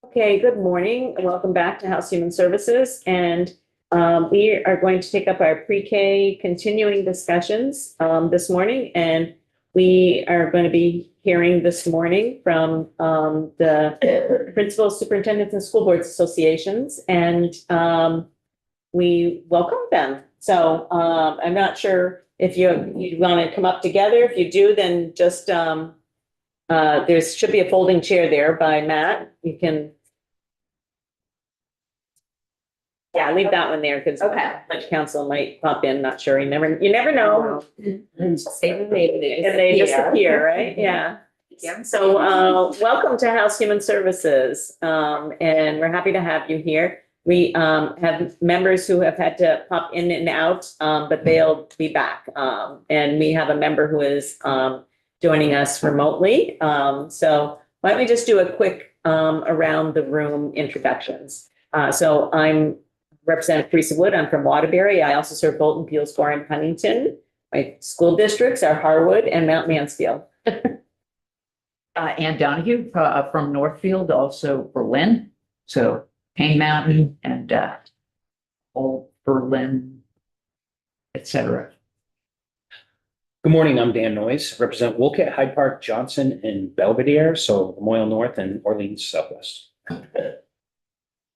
Okay, good morning. Welcome back to House Human Services. And we are going to take up our pre-K continuing discussions this morning. And we are going to be hearing this morning from the principals, superintendents, and school boards associations. And we welcome them. So I'm not sure if you want to come up together. If you do, then just there should be a folding chair there by Matt. You can. Yeah, leave that one there because much council might pop in. Not sure. You never know. Say the name And they just appear, right? Yeah. Yeah. So welcome to House Human Services. And we're happy to have you here. We have members who have had to pop in and out, but they'll be back. And we have a member who is joining us remotely. So why don't we just do a quick around the room introductions. So I'm Representative Teresa Wood. I'm from Waterbury. I also serve Bolton, Peelscore, and Huntington. My school districts are Harwood and Mount Mansfield. Ann Donahue from Northfield, also Berlin. So Pain Mountain and Old Berlin, etc. Good morning, I'm Dan Noyes, represent Wolcott, Hyde Park, Johnson, and Belvedere, so Moyle North and Orleans Southwest.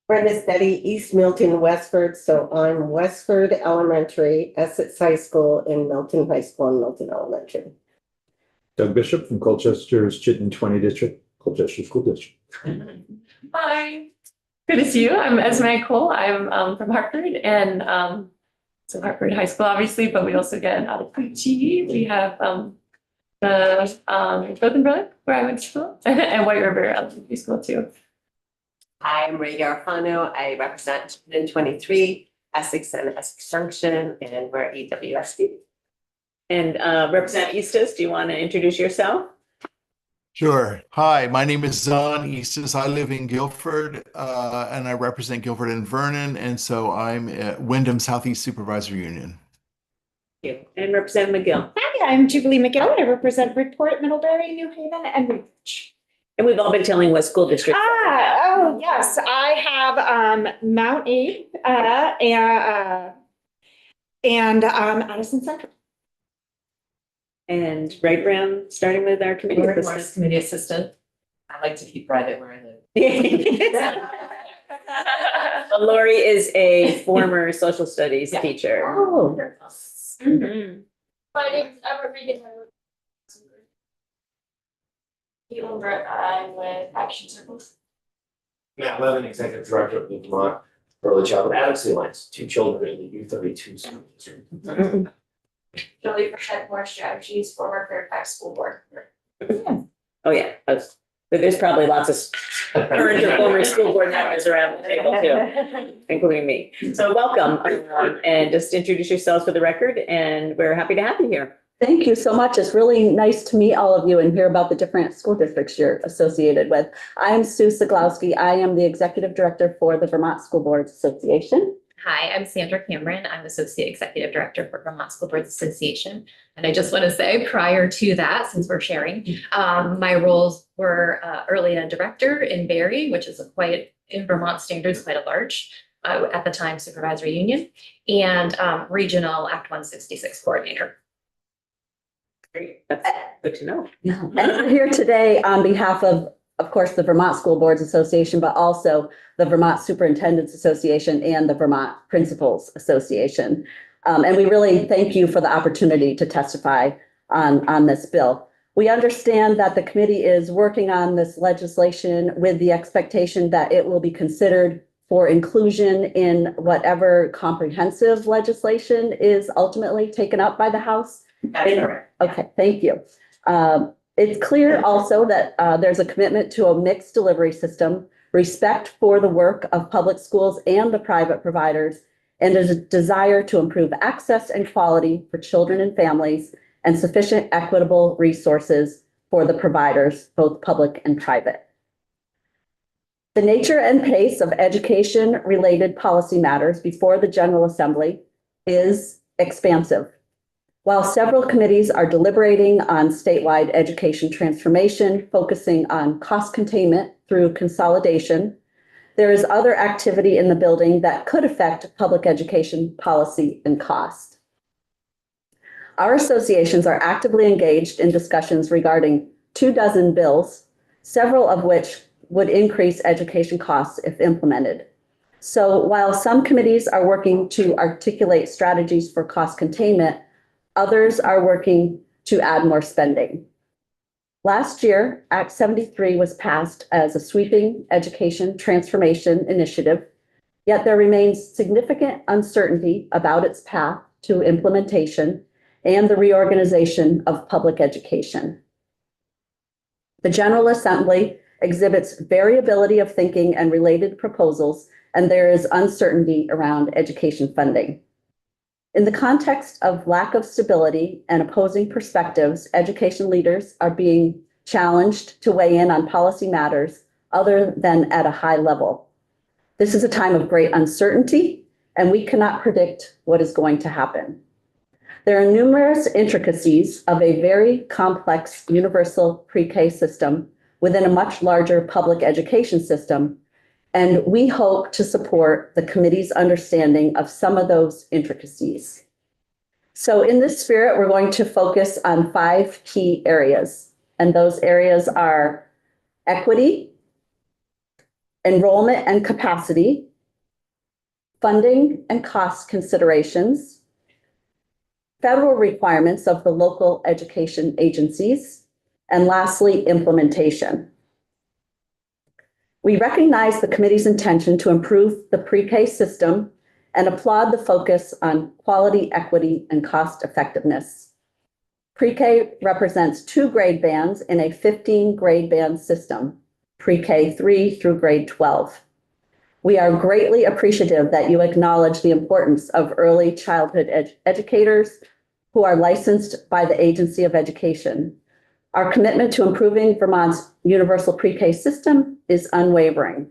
Brenda Steady, East Milton, Westford. So I'm Westford Elementary, Essex High School, and Milton High School and Milton Elementary. Doug Bishop from Colchester's Chittenden 20 District, Colchester School District. Hi, good to see you. I'm Esme Cole. I'm from Hartford and so Hartford High School, obviously, but we also get out of PT. We have the Rothenburg, where I went to school, and White River Elementary School too. I'm Ray Garofano. I represent Chittenden 23, Essex and Essex Junction, and we're EWSD. And Representative Eastis, do you want to introduce yourself? Sure. Hi, my name is Zon Eastis. I live in Guilford and I represent Guilford and Vernon. And so I'm at Wyndham Southeast Supervisor Union. Thank you. And Representative McGill. Hi, I'm Jubilee McGill. I represent Bridgeport, Middlebury, New Haven, and Woodbridge. And we've all been telling what school district. Oh, yes. I have Mount Aid and Addison Central. And right around, starting with our committee Morris Committee Assistant. I like to keep private where I live. Well, Lori is a former social studies teacher. Oh, My name is Emma Regan. I'm with Action Circles. Matt Levin, Executive Director of the Vermont Early Childhood Advocacy Alliance, 2 children in the U32 school district. Julie Frechette, More Strategies, former Fairfax School Board. Oh, yeah. There's probably lots of current or former school board members around the table too, including me. So welcome and just introduce yourselves for the record, and we're happy to have you here. Thank you so much. It's really nice to meet all of you and hear about the different school districts you're associated with. I'm Sue Siglowski. I am the Executive Director for the Vermont School Boards Association. Hi, I'm Sandra Cameron. I'm Associate Executive Director for Vermont School Boards Association. And I just want to say prior to that, since we're sharing, my roles were early ed director in Barry, which is in Vermont standards, quite a large, at the time, supervisory union, and regional Act 166 coordinator. Great. That's good to know. And we're here today on behalf of course, the Vermont School Boards Association, but also the Vermont Superintendents Association and the Vermont Principals Association. And we really thank you for the opportunity to testify on this bill. We understand that the committee is working on this legislation with the expectation that it will be considered for inclusion in whatever comprehensive legislation is ultimately taken up by the House. Okay, thank you. It's clear also that there's a commitment to a mixed delivery system, respect for the work of public schools and the private providers, and a desire to improve access and quality for children and families and sufficient equitable resources for the providers, both public and private. The nature and pace of education-related policy matters before the General Assembly is expansive. While several committees are deliberating on statewide education transformation, focusing on cost containment through consolidation, there is other activity in the building that could affect public education policy and cost. Our associations are actively engaged in discussions regarding 24 bills, several of which would increase education costs if implemented. So while some committees are working to articulate strategies for cost containment, others are working to add more spending. Last year, Act 73 was passed as a sweeping education transformation initiative, yet there remains significant uncertainty about its path to implementation and the reorganization of public education. The General Assembly exhibits variability of thinking and related proposals, and there is uncertainty around education funding. In the context of lack of stability and opposing perspectives, education leaders are being challenged to weigh in on policy matters other than at a high level. This is a time of great uncertainty, and we cannot predict what is going to happen. There are numerous intricacies of a very complex universal pre-K system within a much larger public education system, and we hope to support the committee's understanding of some of those intricacies. So in this spirit, we're going to focus on 5 key areas, and those areas are equity, enrollment and capacity, funding and cost considerations, federal requirements of the local education agencies, and lastly, implementation. We recognize the committee's intention to improve the pre-K system and applaud the focus on quality, equity, and cost effectiveness. Pre-K represents 2 grade bands in a 15 grade band system, pre-K 3 through grade 12. We are greatly appreciative that you acknowledge the importance of early childhood educators who are licensed by the Agency of Education. Our commitment to improving Vermont's universal pre-K system is unwavering.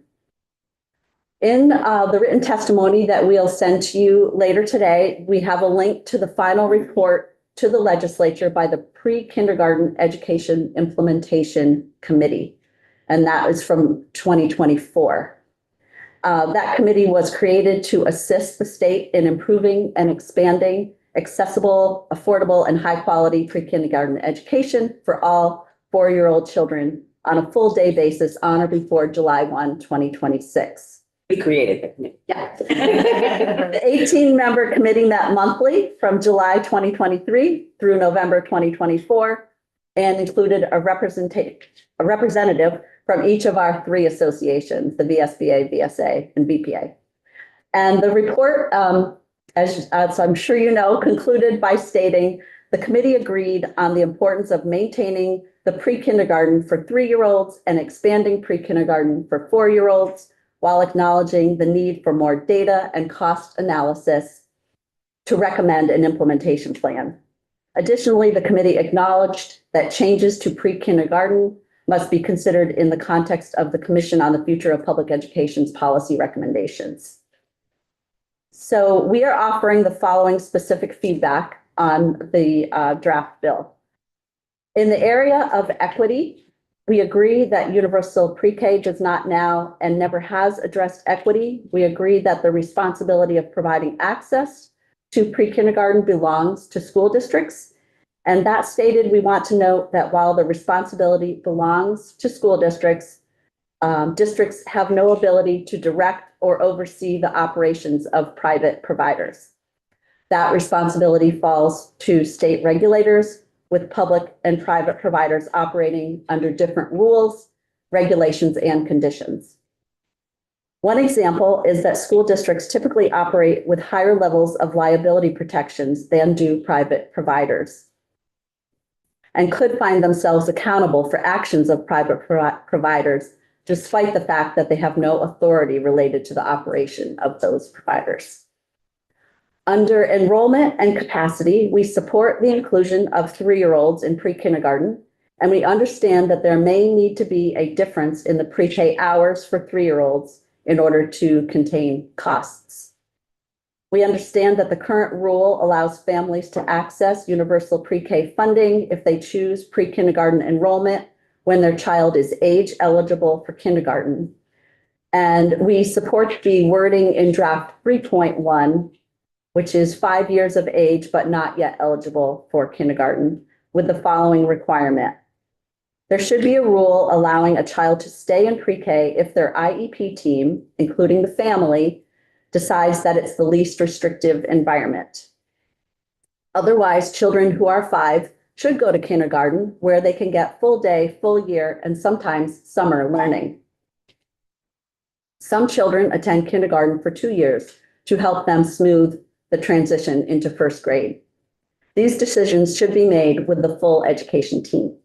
In the written testimony that we'll send to you later today, we have a link to the final report to the legislature by the Pre-Kindergarten Education Implementation Committee, and that is from 2024. That committee was created to assist the state in improving and expanding accessible, affordable, and high-quality pre-kindergarten education for all 4-year-old children on a full-day basis on or before July 1, 2026. We created the committee. Yeah. The 18-member committee met monthly from July 2023 through November 2024 and included a representative from each of our 3 associations, the VSBA, VSA, and VPA. And the report, as I'm sure you know, concluded by stating the committee agreed on the importance of maintaining the pre-kindergarten for 3-year-olds and expanding pre-kindergarten for 4-year-olds while acknowledging the need for more data and cost analysis to recommend an implementation plan. Additionally, the committee acknowledged that changes to pre-kindergarten must be considered in the context of the Commission on the Future of Public Education's policy recommendations. So we are offering the following specific feedback on the draft bill. In the area of equity, we agree that universal pre-K does not now and never has addressed equity. We agree that the responsibility of providing access to pre-kindergarten belongs to school districts. And that stated, we want to note that while the responsibility belongs to school districts, districts have no ability to direct or oversee the operations of private providers. That responsibility falls to state regulators, with public and private providers operating under different rules, regulations, and conditions. One example is that school districts typically operate with higher levels of liability protections than do private providers, and could find themselves accountable for actions of private providers, despite the fact that they have no authority related to the operation of those providers. Under enrollment and capacity, we support the inclusion of 3-year-olds in pre-kindergarten, and we understand that there may need to be a difference in the pre-K hours for 3-year-olds in order to contain costs. We understand that the current rule allows families to access universal pre-K funding if they choose pre-kindergarten enrollment when their child is age eligible for kindergarten. And we support the wording in draft 3.1, which is 5 years of age but not yet eligible for kindergarten, with the following requirement. There should be a rule allowing a child to stay in pre-K if their IEP team, including the family, decides that it's the least restrictive environment. Otherwise, children who are 5 should go to kindergarten where they can get full day, full year, and sometimes summer learning. Some children attend kindergarten for 2 years to help them smooth the transition into first grade. These decisions should be made with the full education team.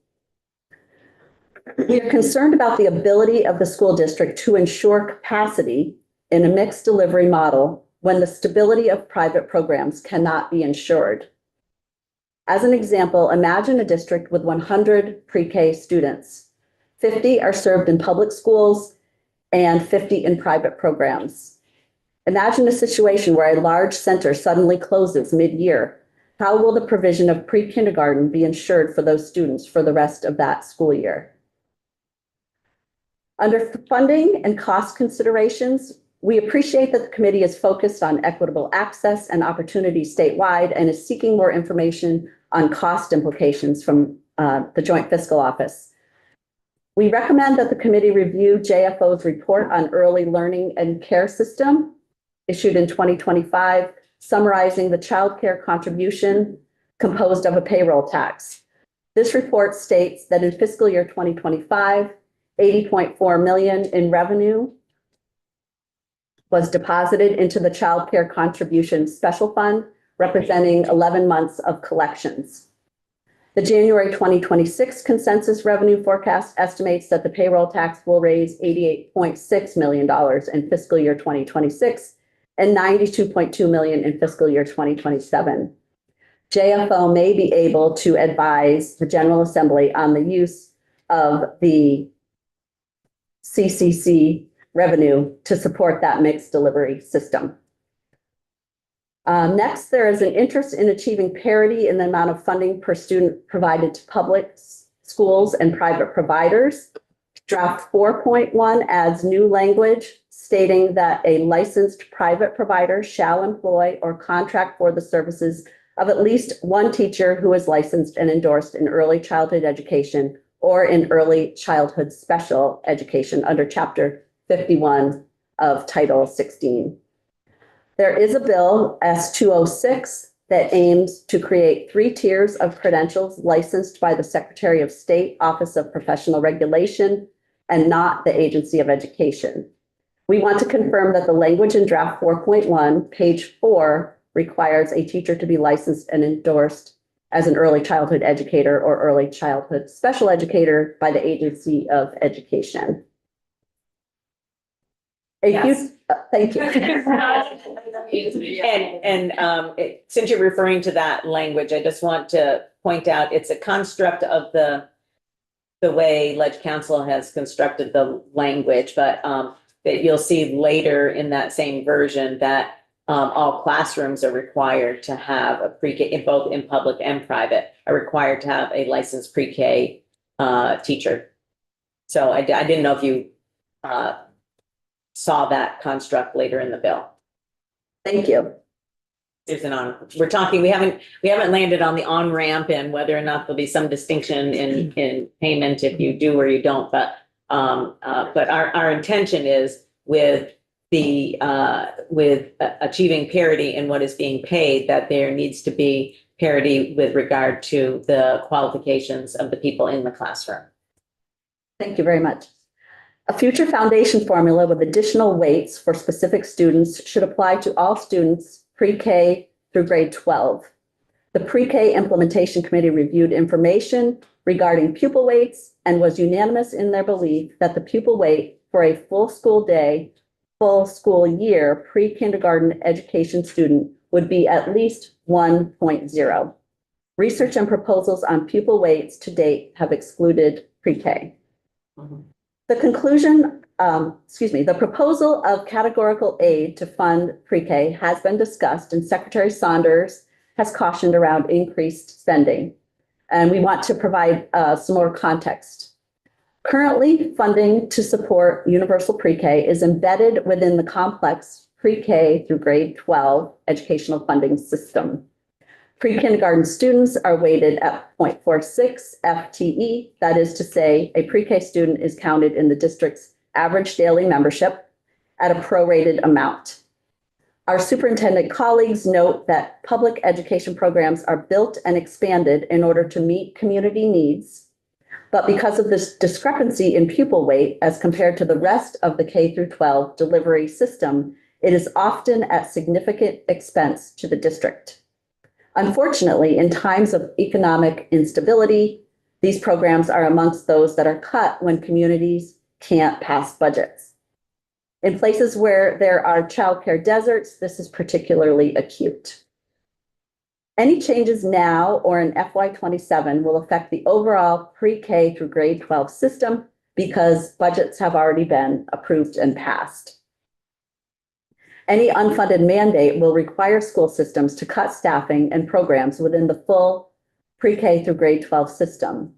We are concerned about the ability of the school district to ensure capacity in a mixed delivery model when the stability of private programs cannot be ensured. As an example, imagine a district with 100 pre-K students. 50 are served in public schools and 50 in private programs. Imagine a situation where a large center suddenly closes mid-year. How will the provision of pre-kindergarten be ensured for those students for the rest of that school year? Under funding and cost considerations, we appreciate that the committee is focused on equitable access and opportunity statewide and is seeking more information on cost implications from the Joint Fiscal Office. We recommend that the committee review JFO's report on early learning and care system issued in 2025, summarizing the child care contribution composed of a payroll tax. This report states that in fiscal year 2025, $80.4 million in revenue was deposited into the child care contribution special fund, representing 11 months of collections. The January 2026 consensus revenue forecast estimates that the payroll tax will raise $88.6 million in fiscal year 2026 and $92.2 million in fiscal year 2027. JFO may be able to advise the General Assembly on the use of the CCC revenue to support that mixed delivery system. Next, there is an interest in achieving parity in the amount of funding per student provided to public schools and private providers. Draft 4.1 adds new language stating that a licensed private provider shall employ or contract for the services of at least one teacher who is licensed and endorsed in early childhood education or in early childhood special education under Chapter 51 of Title 16. There is a bill, S-206, that aims to create 3 tiers of credentials licensed by the Secretary of State Office of Professional Regulation and not the Agency of Education. We want to confirm that the language in draft 4.1, page 4, requires a teacher to be licensed and endorsed as an early childhood educator or early childhood special educator by the Agency of Education. Yes. Thank you. Since you're referring to that language, I just want to point out it's a construct of the way Ledge Council has constructed the language, but that you'll see later in that same version that all classrooms are required to have a pre-K, both in public and private, are required to have a licensed pre-K teacher. So I didn't know if you saw that construct later in the bill. Thank you. We're talking, we haven't landed on the on-ramp and whether or not there'll be some distinction in payment if you do or you don't, but our intention is with achieving parity in what is being paid, that there needs to be parity with regard to the qualifications of the people in the classroom. Thank you very much. A future foundation formula with additional weights for specific students should apply to all students pre-K through grade 12. The pre-K implementation committee reviewed information regarding pupil weights and was unanimous in their belief that the pupil weight for a full school day, full school year pre-kindergarten education student would be at least 1.0. Research and proposals on pupil weights to date have excluded pre-K. The proposal of categorical aid to fund pre-K has been discussed, and Secretary Saunders has cautioned around increased spending. And we want to provide some more context. Currently, funding to support universal pre-K is embedded within the complex pre-K through grade 12 educational funding system. Pre-kindergarten students are weighted at 0.46 FTE. That is to say, a pre-K student is counted in the district's average daily membership at a prorated amount. Our superintendent colleagues note that public education programs are built and expanded in order to meet community needs. But because of this discrepancy in pupil weight as compared to the rest of the K through 12 delivery system, it is often at significant expense to the district. Unfortunately, in times of economic instability, these programs are amongst those that are cut when communities can't pass budgets. In places where there are childcare deserts, this is particularly acute. Any changes now or in FY27 will affect the overall pre-K through grade 12 system because budgets have already been approved and passed. Any unfunded mandate will require school systems to cut staffing and programs within the full pre-K through grade 12 system.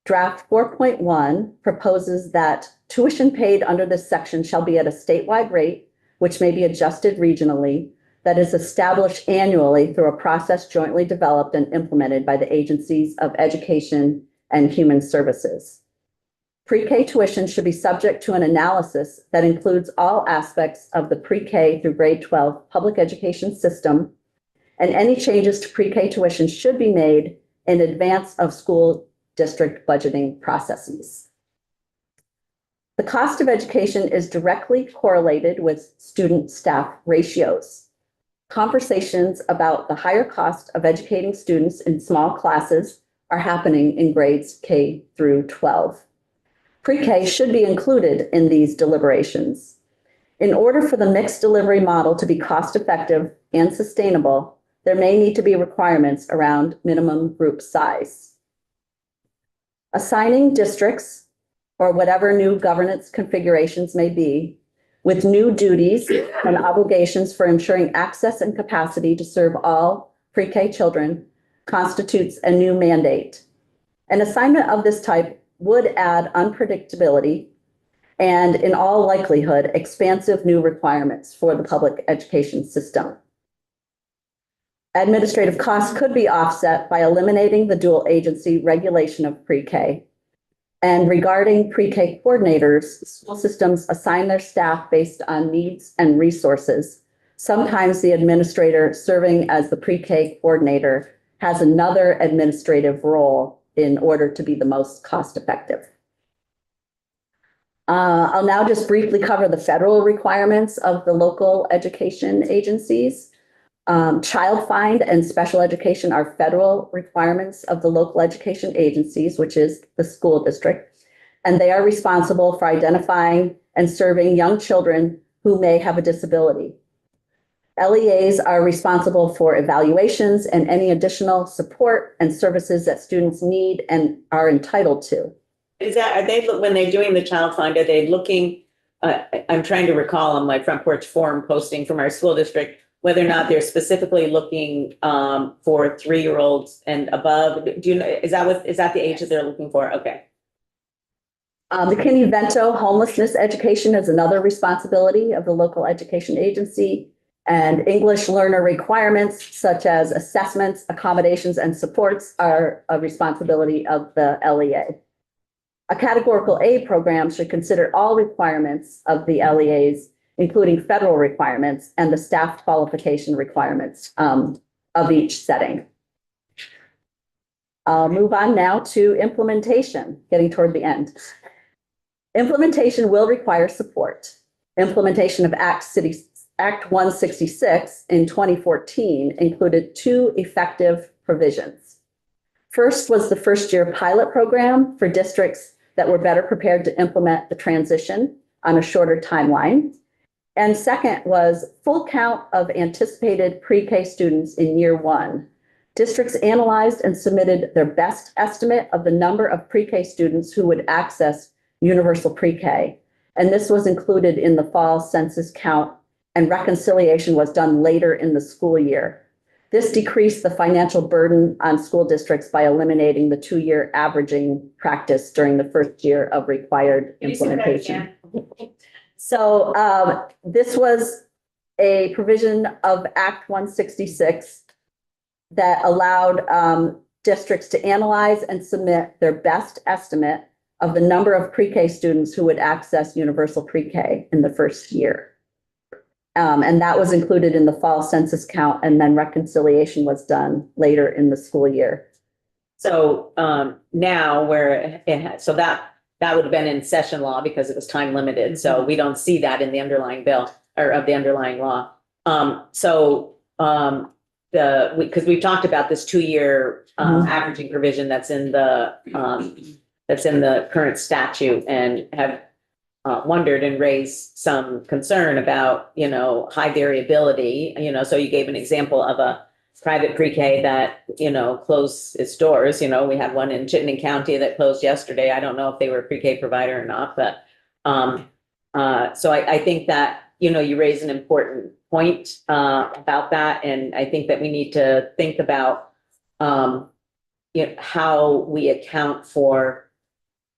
Draft 4.1 proposes that tuition paid under this section shall be at a statewide rate, which may be adjusted regionally, that is established annually through a process jointly developed and implemented by the agencies of education and human services. Pre-K tuition should be subject to an analysis that includes all aspects of the pre-K through grade 12 public education system, and any changes to pre-K tuition should be made in advance of school district budgeting processes. The cost of education is directly correlated with student-staff ratios. Conversations about the higher cost of educating students in small classes are happening in grades K through 12. Pre-K should be included in these deliberations. In order for the mixed delivery model to be cost-effective and sustainable, there may need to be requirements around minimum group size. Assigning districts, or whatever new governance configurations may be, with new duties and obligations for ensuring access and capacity to serve all pre-K children constitutes a new mandate. An assignment of this type would add unpredictability and, in all likelihood, expansive new requirements for the public education system. Administrative costs could be offset by eliminating the dual agency regulation of pre-K. And regarding pre-K coordinators, school systems assign their staff based on needs and resources. Sometimes the administrator serving as the pre-K coordinator has another administrative role in order to be the most cost-effective. I'll now just briefly cover the federal requirements of the local education agencies. Child find and special education are federal requirements of the local education agencies, which is the school district, and they are responsible for identifying and serving young children who may have a disability. LEAs are responsible for evaluations and any additional support and services that students need and are entitled to. Are they, when they're doing the child find, are they looking, I'm trying to recall on my front porch forum posting from our school district, whether or not they're specifically looking for 3-year-olds and above? Do you know, is that the age that they're looking for? Okay. The Kinney-Vento homelessness education is another responsibility of the local education agency, and English learner requirements such as assessments, accommodations, and supports are a responsibility of the LEA. A categorical A program should consider all requirements of the LEAs, including federal requirements and the staff qualification requirements of each setting. I'll move on now to implementation, getting toward the end. Implementation will require support. Implementation of Act 166 in 2014 included 2 effective provisions. First was the first-year pilot program for districts that were better prepared to implement the transition on a shorter timeline. And second was full count of anticipated pre-K students in year 1. Districts analyzed and submitted their best estimate of the number of pre-K students who would access universal pre-K. And this was included in the fall census count, and reconciliation was done later in the school year. This decreased the financial burden on school districts by eliminating the 2-year averaging practice during the first year of required Can you say that implementation. again? So this was a provision of Act 166 that allowed districts to analyze and submit their best estimate of the number of pre-K students who would access universal pre-K in the first year. And that was included in the fall census count, and then reconciliation was done later in the school year. So now where so that would have been in session law because it was time limited. So we don't see that in the underlying bill or of the underlying law. Because we've talked about this 2-year averaging provision that's in the current statute, and have wondered and raised some concern about, high variability, so you gave an example of a private pre-K that, closed its doors. We had one in Chittenden County that closed yesterday. I don't know if they were a pre-K provider or not, but so I think that, you raise an important point about that. And I think that we need to think about how we account for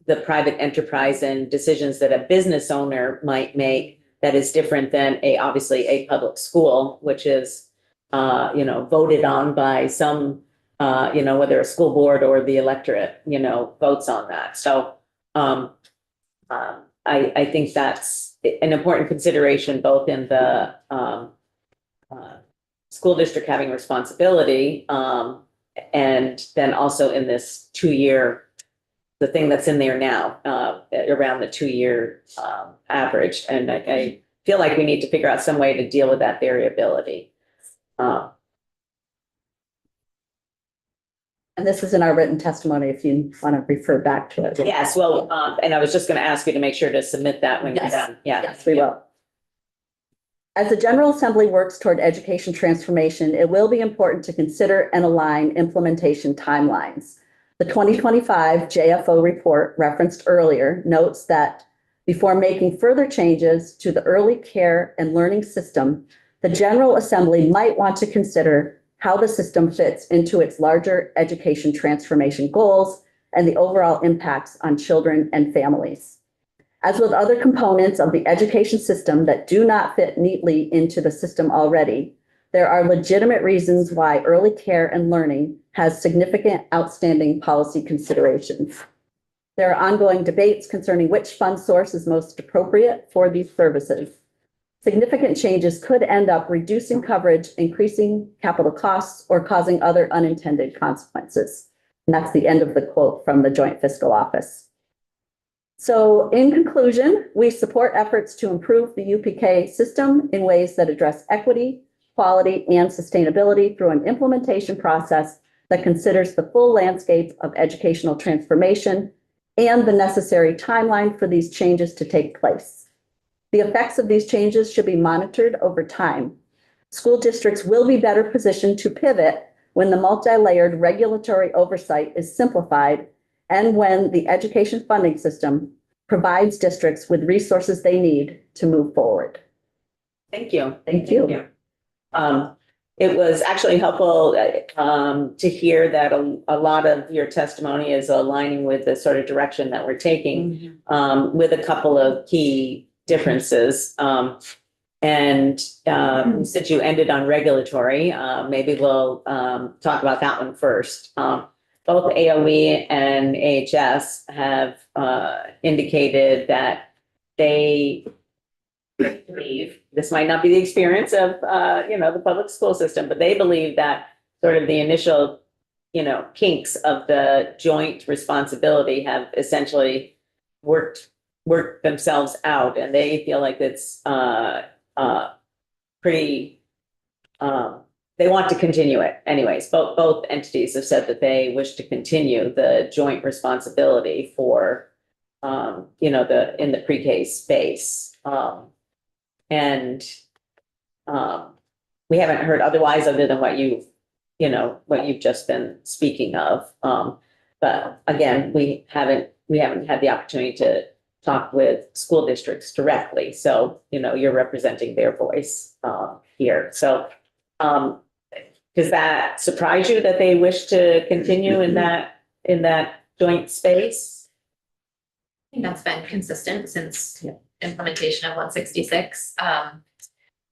the private enterprise and decisions that a business owner might make that is different than obviously a public school, which is, voted on by some, whether a school board or the electorate, votes on that. So I think that's an important consideration, both in the school district having responsibility, and then also in this 2-year, the thing that's in there now, around the 2-year average. And I feel like we need to figure out some way to deal with that variability. And this is in our written testimony if you want to refer back to it. Yes, well, and I was just going to ask you to make sure to submit that when you're Yes. done. Yeah. Yes, we will. As the General Assembly works toward education transformation, it will be important to consider and align implementation timelines. The 2025 JFO report referenced earlier notes that before making further changes to the early care and learning system, the General Assembly might want to consider how the system fits into its larger education transformation goals and the overall impacts on children and families. As with other components of the education system that do not fit neatly into the system already, there are legitimate reasons why early care and learning has significant outstanding policy considerations. There are ongoing debates concerning which fund source is most appropriate for these services. Significant changes could end up reducing coverage, increasing capital costs, or causing other unintended consequences. And that's the end of the quote from the Joint Fiscal Office. So in conclusion, we support efforts to improve the UPK system in ways that address equity, quality, and sustainability through an implementation process that considers the full landscape of educational transformation and the necessary timeline for these changes to take place. The effects of these changes should be monitored over time. School districts will be better positioned to pivot when the multi-layered regulatory oversight is simplified and when the education funding system provides districts with resources they need to move forward. Thank you. Thank you. It was actually helpful to hear that a lot of your testimony is aligning with the sort of direction that we're taking, with a couple of key differences. Since you ended on regulatory, maybe we'll talk about that one first. Both AOE and AHS have indicated that they believe, this might not be the experience of, the public school system, but they believe that sort of the initial, kinks of the joint responsibility have essentially worked themselves out, and they feel like it's pretty, they want to continue it anyways. Both entities have said that they wish to continue the joint responsibility for, in the pre-K space. We haven't heard otherwise other than what you've just been speaking of. But again, we haven't had the opportunity to talk with school districts directly. So, you're representing their voice here. So does that surprise you that they wish to continue in that joint space? I think that's been consistent since Yeah. implementation of 166.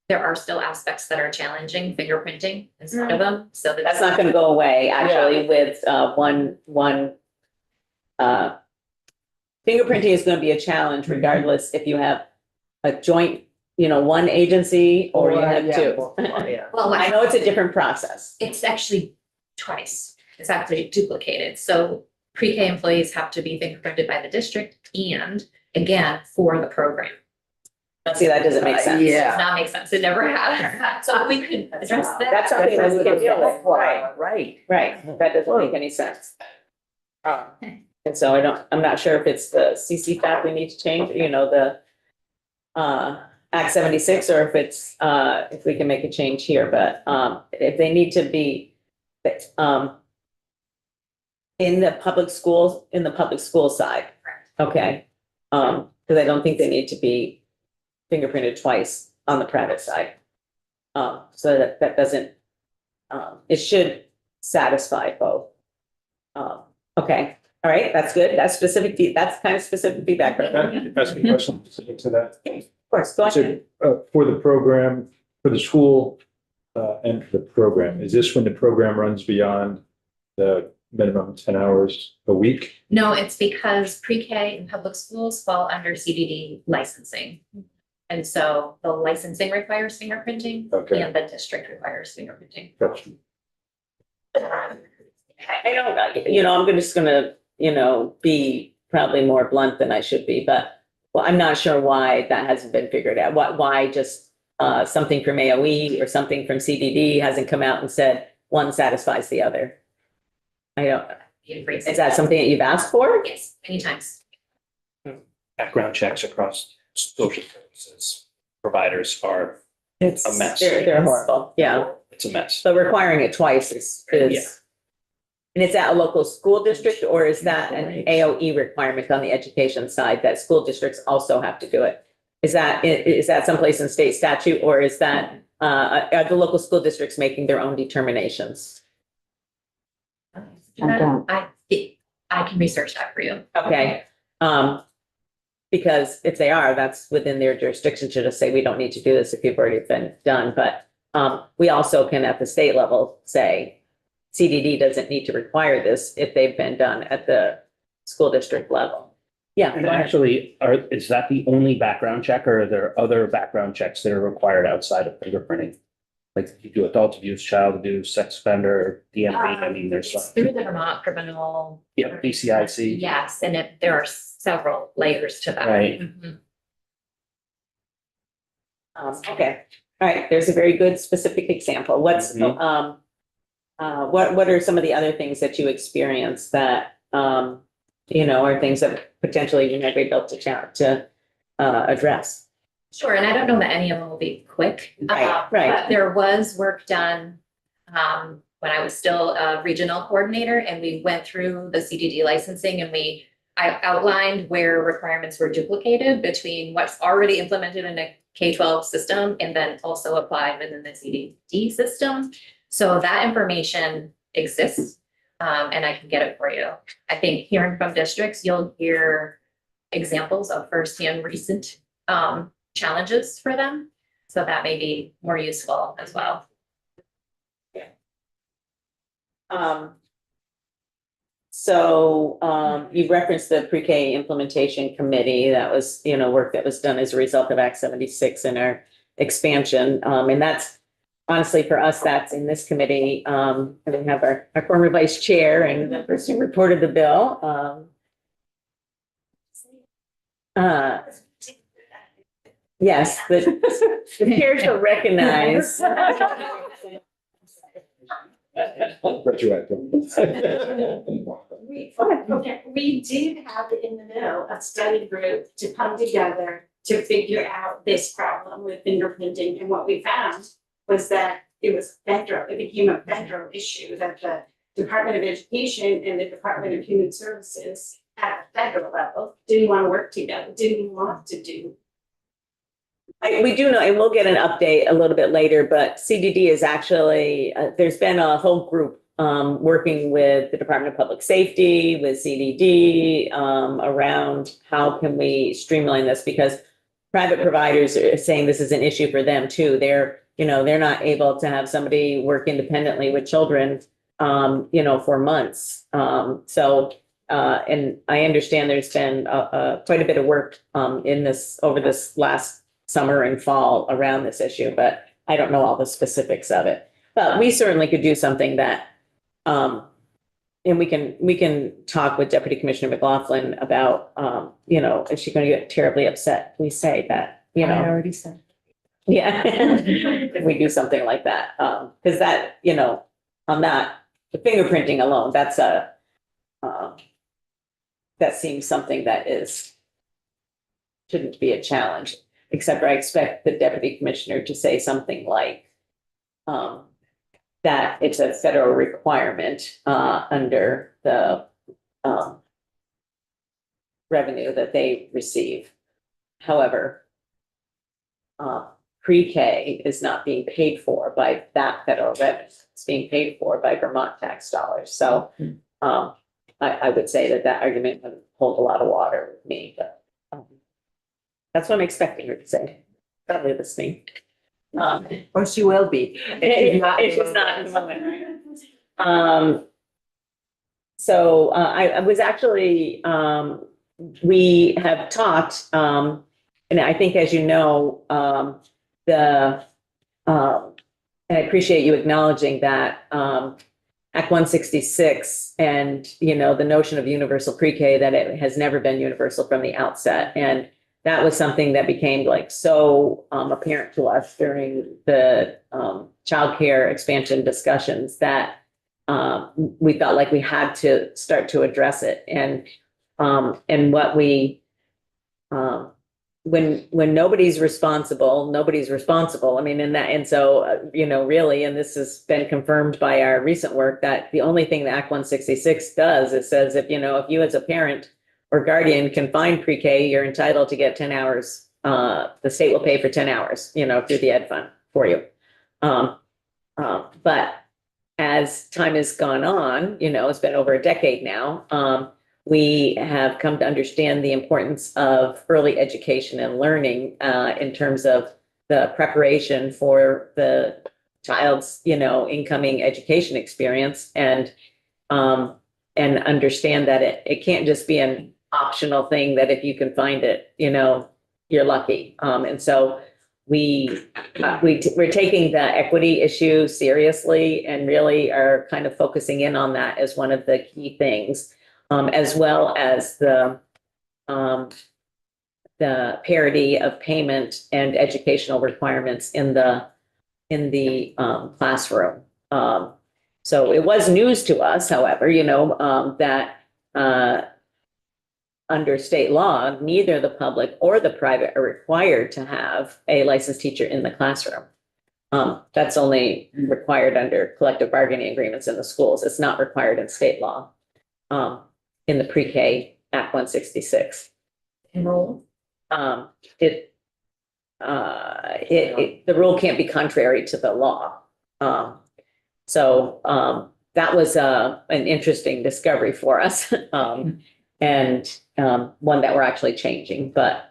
There are still aspects that are challenging, fingerprinting is one of them, so That's not gonna go away, actually, with, fingerprinting is gonna be a challenge regardless if you have a joint, one agency or you have two. Well, I know it's a different process. it's actually twice. It's actually duplicated. So pre-K employees have to be fingerprinted by the district and again, for the program. Now, see, that doesn't make sense. Does not make sense. It never has. So we could address that. That's something that we can deal with, right? Right. That doesn't make any sense. And so I'm not sure if it's the CC fact we need to change, the Act 76, or if it's, if we can make a change here, but, if they need to be, in the public school side, okay? Because I don't think they need to be fingerprinted twice on the private side. So that doesn't, it should satisfy both. Okay, all right, that's good. That's kind of specific feedback. Can I ask a question specific to that? Of course, go ahead. So, for the program, for the school, and the program, is this when the program runs beyond the minimum 10 hours a week? No, it's because pre-K and public schools fall under CDD licensing. And so the licensing requires fingerprinting Okay. and the district requires fingerprinting. Gotcha. I know, I'm just gonna, be probably more blunt than I should be, but I'm not sure why that hasn't been figured out. Why just something from AOE or something from CDD hasn't come out and said one satisfies the other? I don't, is that something that you've asked for? Yes, many times. Background checks across social services providers are It's a mess. They're horrible, yeah. It's a mess. So requiring it twice is, Yeah. and is that a local school district or is that an AOE requirement on the education side that school districts also have to do it? Is that someplace in state statute or is that, are the local school districts making their own determinations? I don't. I can research that for you. Okay, because if they are, that's within their jurisdiction to just say, we don't need to do this if you've already been done, but we also can at the state level say, CDD doesn't need to require this if they've been done at the school district level. Yeah. And actually, is that the only background check or are there other background checks that are required outside of fingerprinting? Like you do adult abuse, child abuse, sex offender, DMV, I mean, there's It's some. through the Vermont Criminal. Yeah, BCIC. Yes, and there are several layers to that. Right. Mhm. Okay, all right, there's a very good specific example. What are some of the other things that you experience that, are things that potentially you might be able to address? Sure, and I don't know that any of them will be quick. Right. But there was work done when I was still a regional coordinator and we went through the CDD licensing and I outlined where requirements were duplicated between what's already implemented in a K-12 system and then also applied within the CDD system. So that information exists and I can get it for you. I think hearing from districts, you'll hear examples of firsthand recent challenges for them. So that may be more useful as well. You referenced the pre-K implementation committee. That was, work that was done as a result of Act 76 and our expansion. And that's honestly for us, that's in this committee. And we have our former vice chair and the person who reported the bill. Yes, the chair shall recognize. We did have in the middle a study group to come together to figure out this problem with fingerprinting. And what we found was that it became a federal issue, that the Department of Education and the Department of Human Services at a federal level didn't want to work together, didn't want to do We do know, and we'll get an update a little bit later, but CDD is actually, there's been a whole group working with the Department of Public Safety, with CDD, around how can we streamline this, because private providers are saying this is an issue for them too. They're not able to have somebody work independently with children, for months. And I understand there's been quite a bit of work in this over this last summer and fall around this issue, but I don't know all the specifics of it. But we certainly could do something that, and we can talk with Deputy Commissioner McLaughlin about, is she going to get terribly upset? We say that, I already said. yeah, if we do something like that, because that, on that, the fingerprinting alone, that seems something that shouldn't be a challenge, except I expect the deputy commissioner to say something like, that it's a federal requirement, under the, revenue that they receive. However, pre-K is not being paid for by that federal revenue. It's being paid for by Vermont tax dollars. So, I would say that argument would hold a lot of water with me, but that's what I'm expecting her to say. Probably listening. Or she will be. If she's not in the moment. So I was actually, we have talked, and I think, as you know, and I appreciate you acknowledging that, Act 166 and, the notion of universal pre-K, that it has never been universal from the outset. And that was something that became so apparent to us during the childcare expansion discussions that we felt like we had to start to address it. And what we, when nobody's responsible, nobody's responsible. I mean, really, and this has been confirmed by our recent work, that the only thing that Act 166 does, it says if you as a parent or guardian can find pre-K, you're entitled to get 10 hours. The state will pay for 10 hours, through the Ed Fund for you. But as time has gone on, it's been over a decade now, we have come to understand the importance of early education and learning, in terms of the preparation for the child's, incoming education experience, and understand that it can't just be an optional thing that if you can find it, you're lucky. And so we're taking the equity issue seriously and really are kind of focusing in on that as one of the key things, as well as the parity of payment and educational requirements in the classroom. So it was news to us, however, that under state law, neither the public or the private are required to have a licensed teacher in the classroom. That's only required under collective bargaining agreements in the schools. It's not required in state law, in the pre-K Act 166. Enroll. The rule can't be contrary to the law. So that was an interesting discovery for us, and one that we're actually changing. But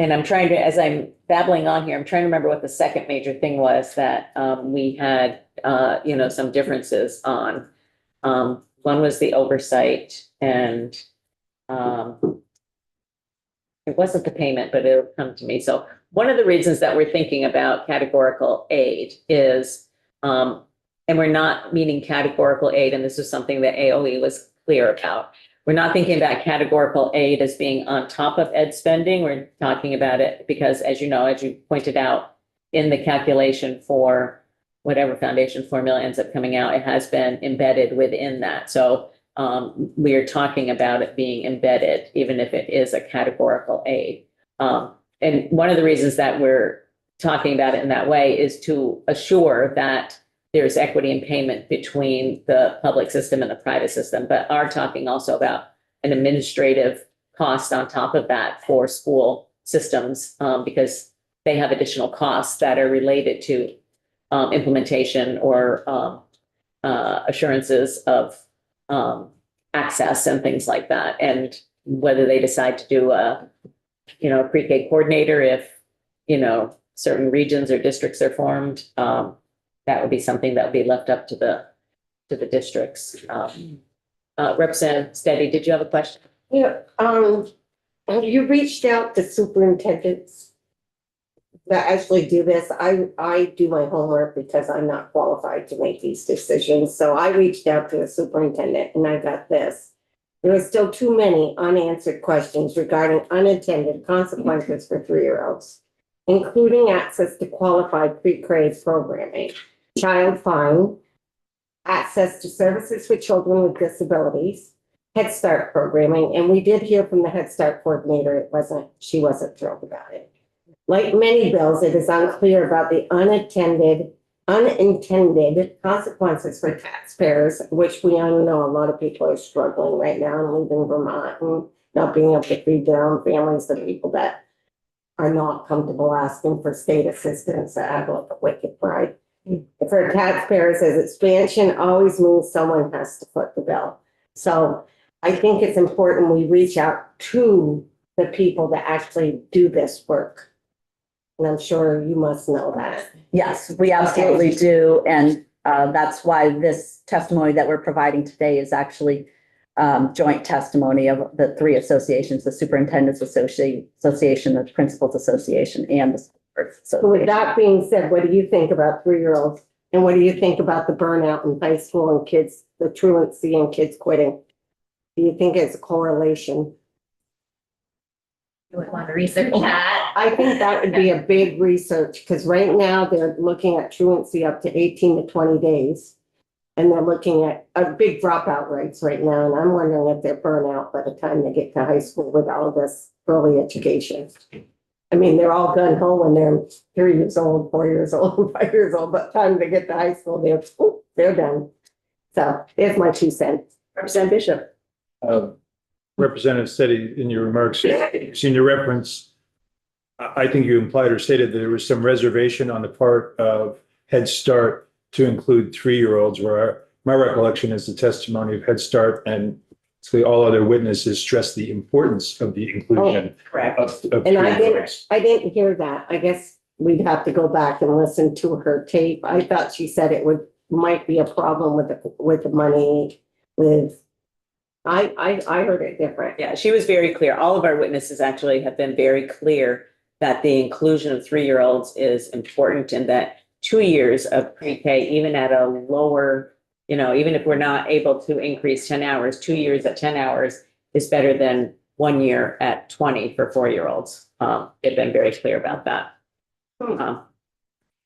and I'm trying to, as I'm babbling on here, I'm trying to remember what the second major thing was that we had, some differences on. One was the oversight, and it wasn't the payment, but it'll come to me. So one of the reasons that we're thinking about categorical aid is, and we're not meaning categorical aid, and this is something that AOE was clear about. We're not thinking about categorical aid as being on top of ed spending. We're talking about it because, as you pointed out, in the calculation for whatever foundation formula ends up coming out, it has been embedded within that. So we are talking about it being embedded, even if it is a categorical aid. And one of the reasons that we're talking about it in that way is to assure that there's equity in payment between the public system and the private system, but are talking also about an administrative cost on top of that for school systems, because they have additional costs that are related to implementation or assurances of access and things like that. And whether they decide to do a, pre-K coordinator, if, certain regions or districts are formed, that would be something that would be left up to the districts. Representative Steady, did you have a question? Yeah, have you reached out to superintendents that actually do this? I do my homework because I'm not qualified to make these decisions. So I reached out to a superintendent and I got this. There are still too many unanswered questions regarding unintended consequences for 3-year-olds, including access to qualified pre-K programming, child fine, access to services for children with disabilities, Head Start programming, and we did hear from the Head Start coordinator, she wasn't thrilled about it. Like many bills, it is unclear about the unintended consequences for taxpayers, which we all know a lot of people are struggling right now and leaving Vermont and not being able to feed their own families, the people that are not comfortable asking for state assistance. I have like a wicked pride. For taxpayers, as expansion always means someone has to foot the bill. So I think it's important we reach out to the people that actually do this work. And I'm sure you must know that. Yes, we absolutely do. And that's why this testimony that we're providing today is actually joint testimony of the 3 associations, the Superintendent's Association, the Principals Association, and the School Boards So with Association. that being said, what do you think about 3-year-olds? And what do you think about the burnout in high school and kids, the truancy and kids quitting? Do you think it's a correlation? You would want to research that. I think that would be a big research, because right now they're looking at truancy up to 18 to 20 days. And they're looking at a big dropout rates right now, and I'm wondering if they're burnout by the time they get to high school with all of this early education. I mean, they're all gun ho when they're 3 years old, 4 years old, 5 years old, but by the time they get to high school, they're done. So there's my 2 cents. Representative Bishop. Representative Steady, in your remarks, seem to reference, I think you implied or stated that there was some reservation on the part of Head Start to include 3-year-olds, where my recollection is the testimony of Head Start and all other witnesses stressed the importance of the inclusion Correct. of And I 3-year-olds. didn't hear that. I guess we'd have to go back and listen to her tape. I thought she said it might be a problem with the money with. I heard it different. Yeah, she was very clear. All of our witnesses actually have been very clear that the inclusion of 3-year-olds is important, and that 2 years of pre-K, even at a lower, even if we're not able to increase 10 hours, 2 years at 10 hours is better than 1 year at 20 for 4-year-olds. They've been very clear about that. And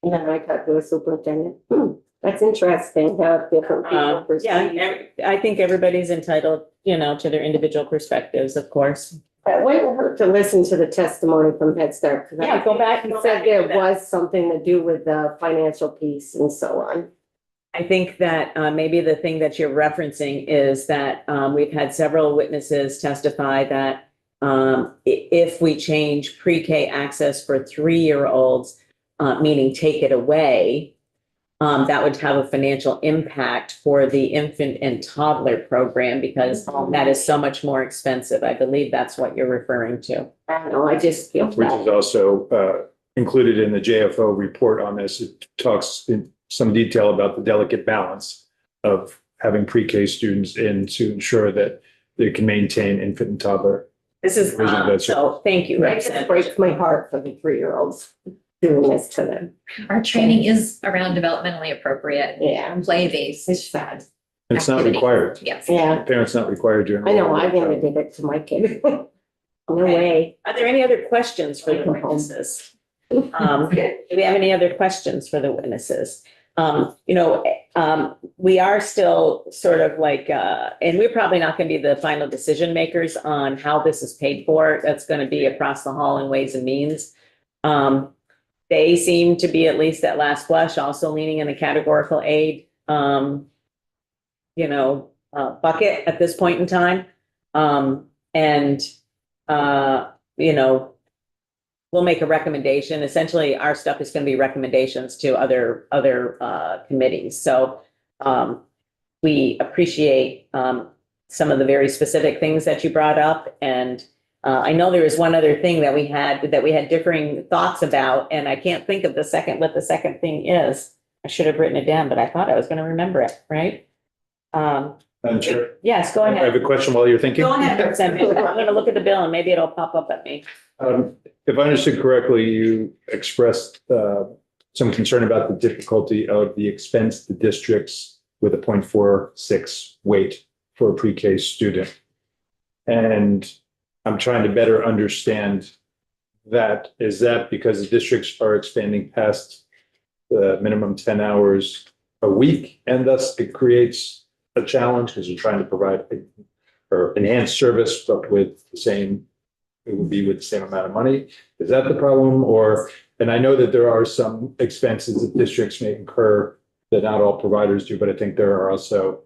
then I talked to a superintendent. That's interesting how different people perceive. Yeah, I think everybody's entitled, to their individual perspectives, of course. It wouldn't hurt to listen to the testimony from Head Start. 'Cause Yeah, go back. He said there was something to do with the financial piece and so on. I think that maybe the thing that you're referencing is that we've had several witnesses testify that if we change pre-K access for 3-year-olds, meaning take it away, that would have a financial impact for the infant and toddler program, because that is so much more expensive. I believe that's what you're referring to. I don't know, I just feel Which is also included in the JFO report on this. It talks in some detail about the delicate balance of having pre-K students in to ensure that they can maintain infant and toddler. This is, so thank you, It just breaks my heart for the 3-year-olds doing this to them. Our training is around developmentally appropriate, Yeah, play-based. it's sad. It's not activities. required. Yes. Yeah, Parents not required to. I know, I never did it to my kid. No way. Are there any other questions for the witnesses? Do we have any other questions for the witnesses? We are still sort of like, and we're probably not going to be the final decision makers on how this is paid for. That's going to be across the hall in Ways and Means. They seem to be, at least at last blush, also leaning in the categorical aid, bucket at this point in time. we'll make a recommendation. Essentially, our stuff is going to be recommendations to other committees. So we appreciate some of the very specific things that you brought up. And I know there was one other thing that we had differing thoughts about, and I can't think of what the second thing is. I should have written it down, but I thought I was going to remember it, right? Madam Chair, Yes, go I have ahead. a question while you're thinking. Go ahead, Representative. I'm going to look at the bill and maybe it'll pop up at me. If I understood correctly, you expressed some concern about the difficulty of the expense to districts with a 0.46 weight for a pre-K student. And I'm trying to better understand that. Is that because the districts are expanding past the minimum 10 hours a week, and thus it creates a challenge because you're trying to provide or enhanced service, but with the same, it would be with the same amount of money? Is that the problem? Or, and I know that there are some expenses that districts may incur that not all providers do, but I think there are also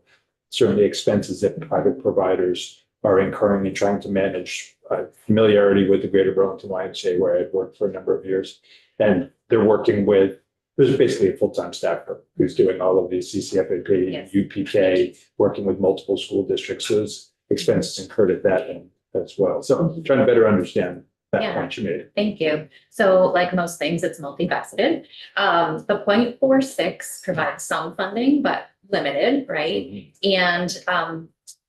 certainly expenses that private providers are incurring and trying to manage. Familiarity with the Greater Burlington YMCA, where I've worked for a number of years, and they're working with, there's basically a full-time staffer who's doing all of these CCFAP, Yes. UPK, working with multiple school districts. So there's expenses incurred at that end as well. So I'm trying to better understand that Yeah. point you made. Thank you. So like most things, it's multifaceted. The 0.46 provides some funding, but limited, right? And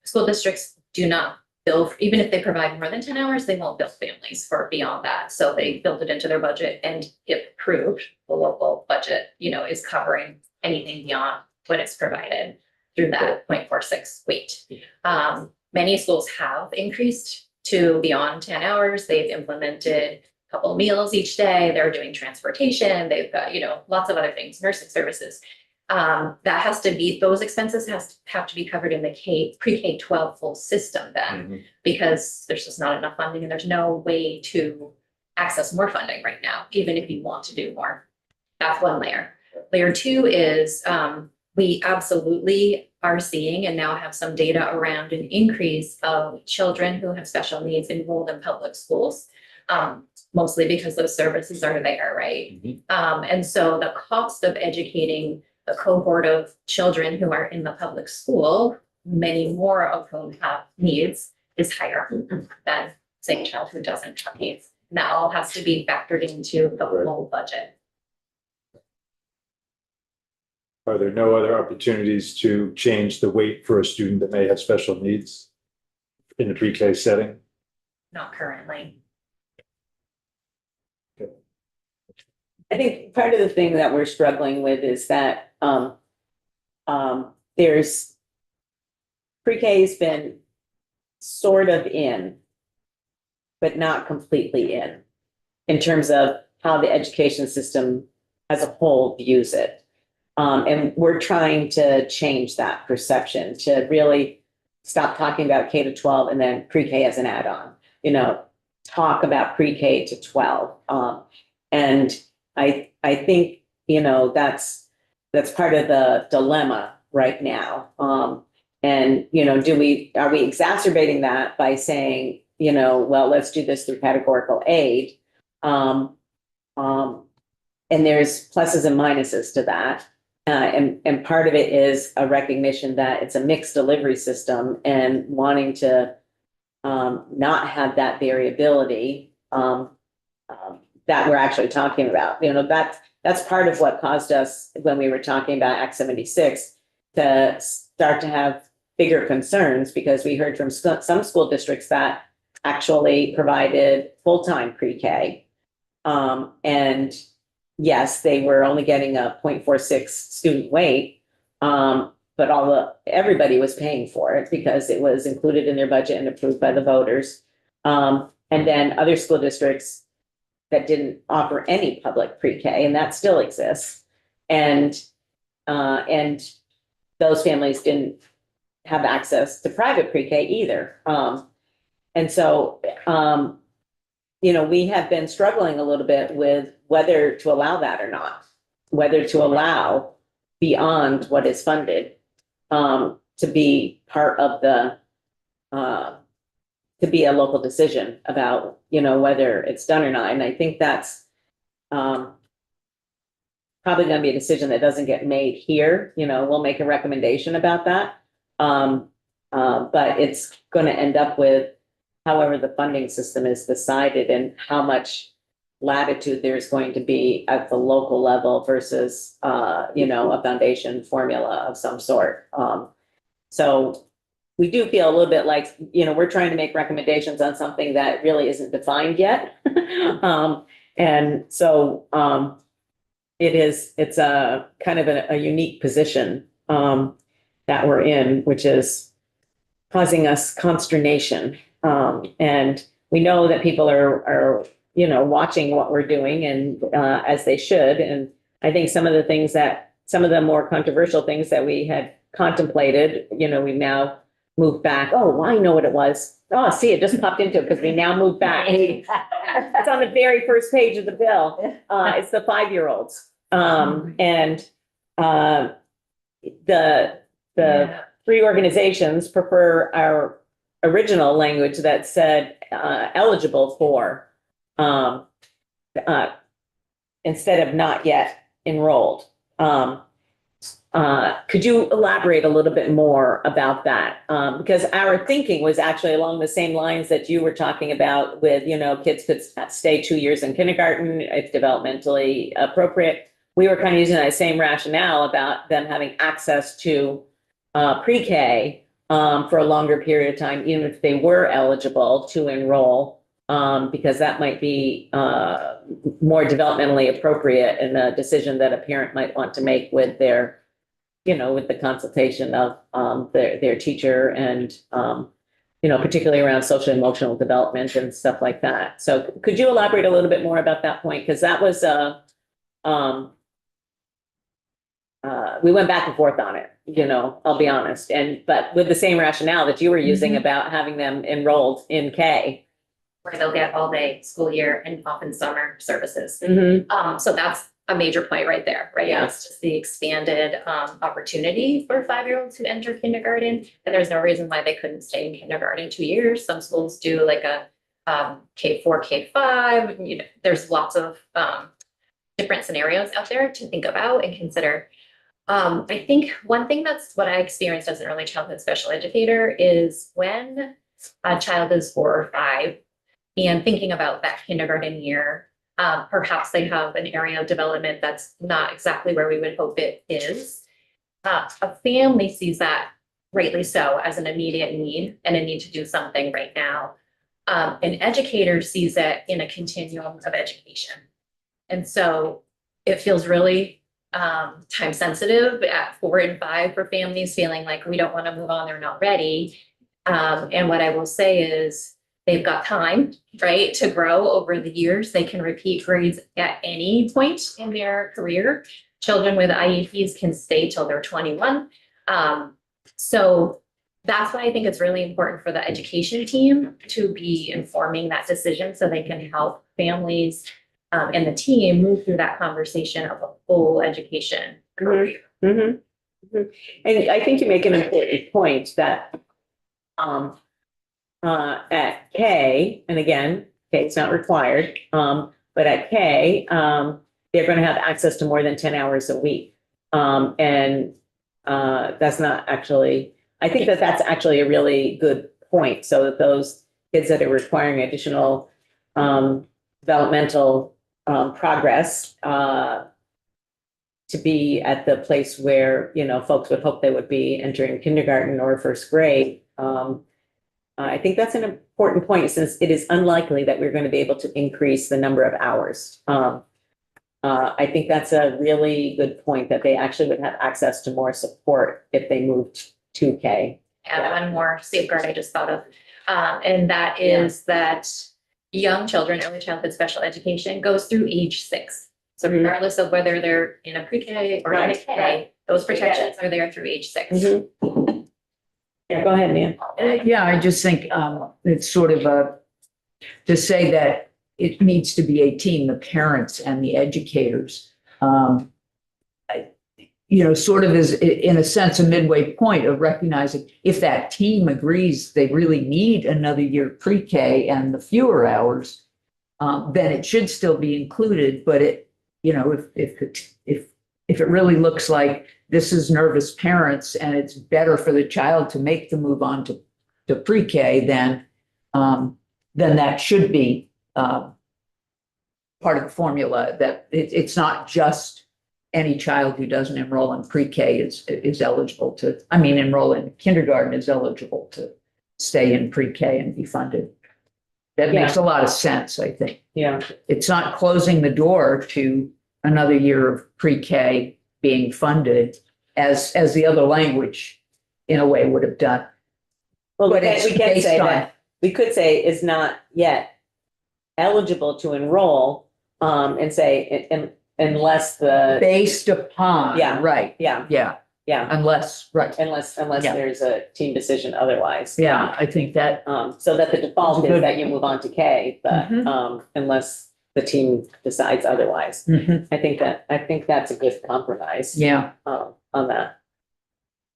school districts do not bill, even if they provide more than 10 hours, they won't bill families for beyond that. So they build it into their budget, and if approved, the local budget, is covering anything beyond what is provided through that 0.46 weight. Many schools have increased to beyond 10 hours. They've implemented a couple of meals each day. They're doing transportation. They've got, lots of other things, nursing services. That has to be, those expenses have to be covered in the pre-K 12 full system then, because there's just not enough funding and there's no way to access more funding right now, even if you want to do more. That's one layer. Layer two is, we absolutely are seeing and now have some data around an increase of children who have special needs enrolled in public schools. Mostly because those services are there, right? And so the cost of educating a cohort of children who are in the public school, many more of whom have needs, is higher than, say, a child who doesn't have needs. And that all has to be factored into the whole budget. Are there no other opportunities to change the weight for a student that may have special needs in the pre-K setting? Not currently. I think part of the thing that we're struggling with is that there's pre-K's been sort of in, but not completely in terms of how the education system as a whole views it. And we're trying to change that perception to really stop talking about K to 12 and then pre-K as an add-on, talk about pre-K to 12. And I think, that's part of the dilemma right now. And, are we exacerbating that by saying, well, let's do this through categorical aid? And there's pluses and minuses to that. And part of it is a recognition that it's a mixed delivery system and wanting to not have that variability that we're actually talking about. That's part of what caused us, when we were talking about Act 76, to start to have bigger concerns, because we heard from some school districts that actually provided full-time pre-K. And yes, they were only getting a 0.46 student weight, but everybody was paying for it because it was included in their budget and approved by the voters. And then other school districts that didn't offer any public pre-K, and that still exists. And those families didn't have access to private pre-K either. And so, we have been struggling a little bit with whether to allow that or not, whether to allow beyond what is funded to be part of the to be a local decision about, you know, whether it's done or not. And I think that's probably gonna be a decision that doesn't get made here. You know, we'll make a recommendation about that. But it's gonna end up with however the funding system is decided and how much latitude there's going to be at the local level versus, you know, a foundation formula of some sort. So we do feel a little bit like, you know, we're trying to make recommendations on something that really isn't defined yet. And so, it's a kind of a unique position, that we're in, which is causing us consternation. And we know that people are, you know, watching what we're doing and, as they should. And I think some of the more controversial things that we had contemplated, you know, we've now moved back. Oh, I know what it was. Oh, see, it just popped into it because we now moved back. It's on the very first page of the bill. It's the 5-year-olds. And the three organizations prefer our original language that said eligible for instead of not yet enrolled. Could you elaborate a little bit more about that? Because our thinking was actually along the same lines that you were talking about with, you know, kids could stay 2 years in kindergarten if developmentally appropriate. We were kind of using that same rationale about them having access to pre-K for a longer period of time, even if they were eligible to enroll, because that might be more developmentally appropriate and a decision that a parent might want to make with their, you know, with the consultation of their teacher and, you know, particularly around social emotional development and stuff like that. So could you elaborate a little bit more about that point? Because that was we went back and forth on it, you know, I'll be honest. But with the same rationale that you were using about having them enrolled in K. Where they'll get all day school year and often summer services. Mm-hmm. So that's a major point right there, right? Yeah. It's just the expanded opportunity for 5-year-olds who enter kindergarten. And there's no reason why they couldn't stay in kindergarten 2 years. Some schools do like a K4, K5. You know, there's lots of different scenarios out there to think about and consider. I think one thing that's what I experienced as an early childhood special educator is when a child is 4 or 5 and thinking about that kindergarten year, perhaps they have an area of development that's not exactly where we would hope it is. A family sees that, rightly so, as an immediate need and a need to do something right now. An educator sees it in a continuum of education. And so it feels really time sensitive at 4 and 5 for families feeling like we don't want to move on, they're not ready. And what I will say is they've got time, right, to grow over the years. They can repeat grades at any point in their career. Children with IEPs can stay till they're 21. So that's why I think it's really important for the education team to be informing that decision so they can help families and the team move through that conversation of a full education career. Mm-hmm. Mm-hmm. And I think you make an important point that at K, and again, K is not required, but at K, they're going to have access to more than 10 hours a week. And that's not actually, I think that that's actually a really good point. So that those kids that are requiring additional developmental progress to be at the place where, you know, folks would hope they would be entering kindergarten or first grade. I think that's an important point since it is unlikely that we're going to be able to increase the number of hours. I think that's a really good point that they actually would have access to more support if they moved to K. And one more safeguard I just thought of, and that is that young children, early childhood special education goes through age 6. So regardless of whether they're in a pre-K or in a K, those protections are there through age 6. Mm-hmm. Yeah, go ahead, Nan. Yeah, I just think it's sort of to say that it needs to be a team, the parents and the educators. sort of is in a sense a midway point of recognizing if that team agrees they really need another year pre-K and the fewer hours, then it should still be included. But if it really looks like this is nervous parents and it's better for the child to make the move on to pre-K, then that should be part of the formula, that it's not just any child who doesn't enroll in pre-K is eligible to, enroll in kindergarten is eligible to stay in pre-K and be funded. That makes a lot of sense, I think. Yeah. It's not closing the door to another year of pre-K being funded as the other language in a way would have done. Well, But we it's can based say on- that, we could say is not yet eligible to enroll, and say unless the, Based upon. Yeah. Right, yeah, yeah, yeah, unless, right. unless Yeah. there's a team decision otherwise. Yeah, I think that, So that the default That's a is good- that you move on to K, but, Mhm. unless the team decides otherwise. I think that's a good compromise. yeah. On that.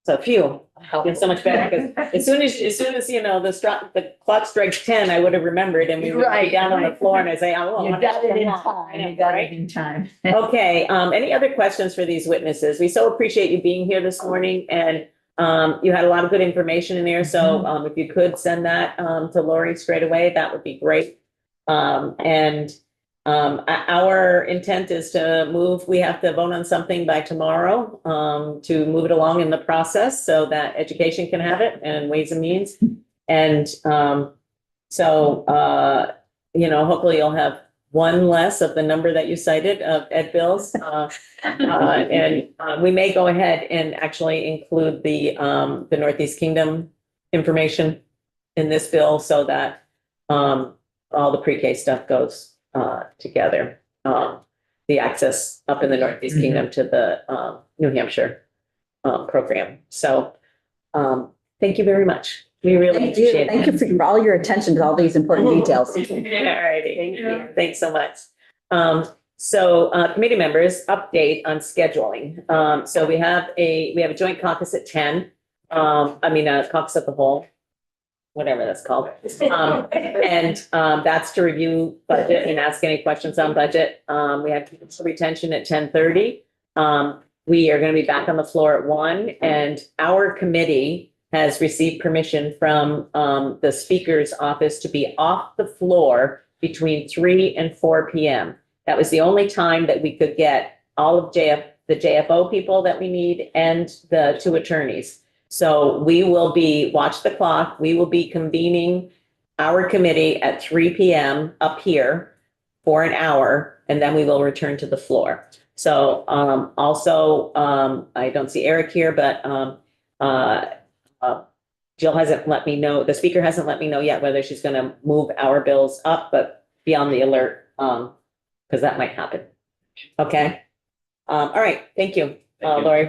So phew, I feel so much better, because as soon as, the clock strikes 10, I would have remembered, and we would be Right, down on the right. floor, and I say, oh. You got it in I time, know, you got right? it in time. Okay, any other questions for these witnesses? We so appreciate you being here this morning, and you had a lot of good information in there, so if you could send that to Lori straight away, that would be great. Our intent is to move, we have to vote on something by tomorrow to move it along in the process so that education can have it and Ways and Means. And hopefully you'll have one less of the number that you cited of ed bills. And we may go ahead and actually include the Northeast Kingdom information in this bill so that all the pre-K stuff goes together. The access up in the Northeast Kingdom to the New Hampshire program. So thank you very much. We really Thank you. appreciate it. Thank you for all your attention to all these important details. All righty. Thank you. Thanks so much. Committee members, update on scheduling. So we have a joint caucus at 10. Caucus at the whole, whatever that's called. That's to review budget and ask any questions on budget. We have retention at 10:30. We are going to be back on the floor at 1, and our committee has received permission from the speaker's office to be off the floor between 3 and 4 p.m. That was the only time that we could get all of the JFO people that we need and the 2 attorneys. So we will watch the clock. We will be convening our committee at 3 p.m. up here for an hour, and then we will return to the floor. So I don't see Eric here, but Jill hasn't let me know, the speaker hasn't let me know yet whether she's going to move our bills up, but be on the alert because that might happen. Okay. All right. Thank you, Lori.